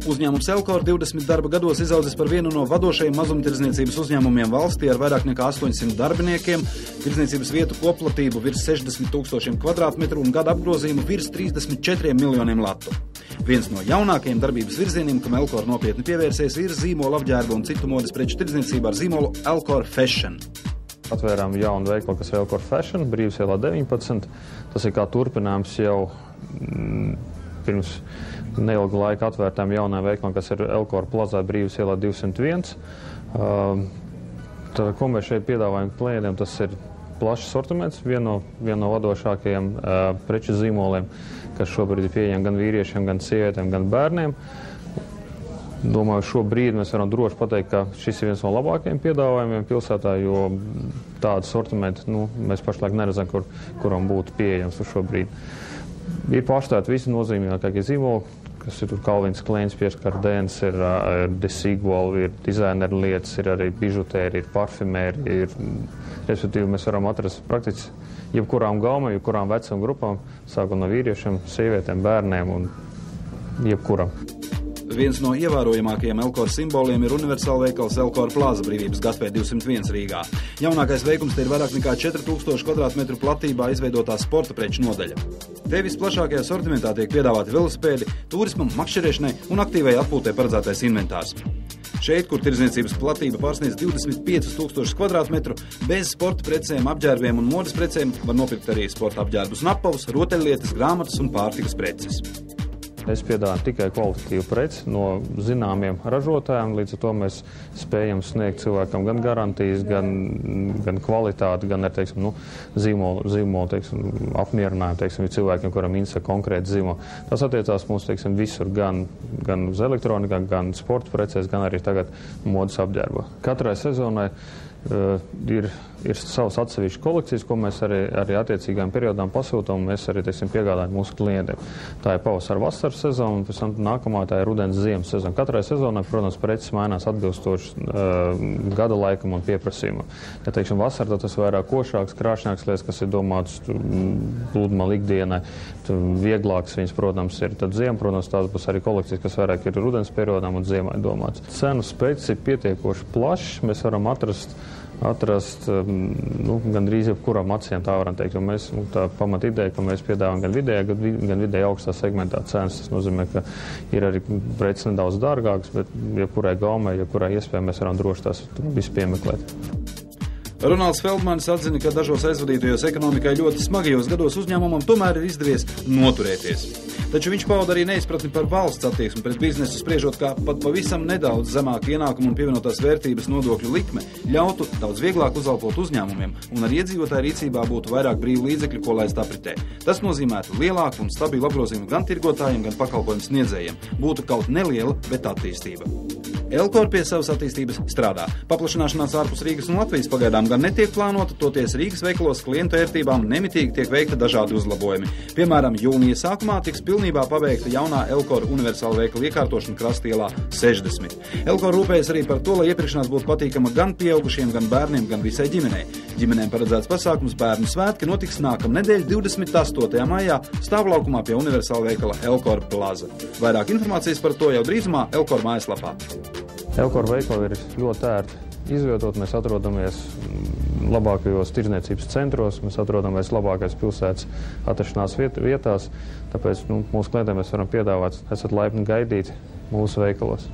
Uzņēmums Elkor 20 darba gados izaudzis par vienu no vadošajiem mazumtirdzniecības uzņēmumiem valstī ar vairāk nekā 800 darbiniekiem, tirdzniecības vietu koplatību virs 60 000 kvadrātmetru un gada apgrozījumu virs 34 miljoniem latu. Viens no jaunākajiem darbības virzieniem, kam Elkor nopietni pievērsies, ir zīmola apģērba un citu modes preču tirdzniecība ar zīmolu Elkor Fashion. Atvērām jaunu veikalu, kas ir Elkor Fashion, Brīvas ielā 19. Tas ir kā turpinājums jau pirms neilga laika atvērtām jaunām veikalām, kas ir Elkor Plazā Brīvas ielā 201. Tad, ko mēs šeit piedāvājam klientiem, tas ir plašs sortiments, viena no vadošākajiem preču zīmoliem, kas šobrīd ir pieejami gan vīriešiem, gan sievietēm, gan bērniem. Domāju, šobrīd mēs varam droši pateikt, ka šis ir viens no labākajiem piedāvājumiem pilsētā, jo tādu sortimentu mēs pašlaik neredzam, kuram būtu pieejams uz šo brīdi. Ir pārstāvēt visi nozīmīgākie zīmoli, kas ir Calvins Kleins, Pieskardens, ir Desigual, ir dizaineru lietas, ir arī bižutēri, ir parfimēri, respektīvi mēs varam atrast praktiski jebkurām gaumām, jebkurām vecuma grupām, sākot no vīriešiem, sievietēm, bērniem un jebkuram. Viens no ievērojamākajiem Elkor simboliem ir universāla veikals Elkor Plaza Brīvības gatavē 201 Rīgā. Jaunākais veikums te ir vairāk nekā 4000 kvadrātmetru platībā izveidotā sporta preču nodaļa. Te visplašākajā sortimentā tiek piedāvāti velosipēdi, turismam, makšķerēšanai un aktīvai atpūtē paredzētais inventārs. Šeit, kur tirdzniecības platība pārsniedz 25 000 kvadrātmetru, bez sporta precēm, apģērbiem un modes precēm var nopirkt arī sporta apģērbus un apavus, rotaļlietas, grāmatas un pārtikas preces. Mēs piedāvājam tikai kvalitatīvu preci no zināmiem ražotājiem, līdz ar to mēs spējam sniegt cilvēkam gan garantijas, gan kvalitāti, gan ar, zīmolu, apmierinājumu, cilvēkiem, kuram interesē konkrēti zīmoli. Tas attiecās mums, visur, gan uz elektronikā, gan sporta precēs, gan arī tagad modes apģērbā. Katrai sezonai ir savas atsevišķas kolekcijas, ko mēs arī attiecīgām periodām pasūtām, un mēs arī, piegādājam mūsu klientiem. Tā ir pavasara vasaras sezona, un pēc tam nākamā tā ir rudens ziemas sezona. Katrai sezonai, protams, preces mainās atbilstoši gada laikam un pieprasījumam. Ja, vasarā tas vairāk košāks, krāšņāks lietas, kas ir domāts pludmali ikdienai, vieglāks viņas, protams, ir. Tad ziema, protams, tās būs arī kolekcijas, kas vairāk ir rudens periodām un ziemai domāts. Cenu spektrs ir pietiekoši plašs, mēs varam atrast gandrīz jebkuram acīm, tā varam teikt, jo mēs, tā pamata ideja, ka mēs piedāvājam gan vidēji augstā segmentā cenas. Tas nozīmē, ka ir arī preces nedaudz dārgākas, bet jebkurai gaumai, jebkurai iespējai mēs varam droši tās visu piemeklēt. Ronalds Feldmanis atzina, ka dažos aizvadītajos ekonomikai ļoti smagajos gados uzņēmumam tomēr ir izdevies noturēties. Taču viņš pauda arī neizpratni par valsts attieksmi pret biznesu, spriežot, kā pat pavisam nedaudz zemāka ienākuma un pievienotās vērtības nodokļu likme ļautu daudz vieglāk uzalpot uzņēmumiem un ar iedzīvotāju rīcībā būtu vairāk brīvu līdzekļu, ko laist apritē. Tas nozīmētu lielāku un stabilu apgrozījumu gan tirgotājiem, gan pakalpojumu sniedzējiem. Būtu kaut neliela, bet attīstība. Elkor pie savas attīstības strādā. Paplašināšanās ārpus Rīgas un Latvijas pagaidām gan netiek plānota, toties Rīgas veikalos klientu ērtībām nemitīgi tiek veikta dažādi uzlabojumi. Piemēram, jūnija sākumā tiks pilnībā pabeigta jaunā Elkor universāla veikala iekārtošana Krastielā 60. Elkor rūpējas arī par to, lai iepirkšanās būtu patīkama gan pieaugušiem, gan bērniem, gan visai ģimenei. Ģimenēm paredzēts pasākums Bērnu svētki notiks nākamnedēļ 28. maijā stāvlaukumā pie universāla veikala Elkor Plaza. Vairāk informācijas par to jau drīzumā Elkor mājaslapā. Elkor veikali ir ļoti ērti izvietot. Mēs atrodamies labākajos tirdzniecības centros, mēs atrodamies labākais pilsētas atrašanās vietās, tāpēc mūsu klientiem mēs varam piedāvāt, esat laipni gaidīti mūsu veikalos.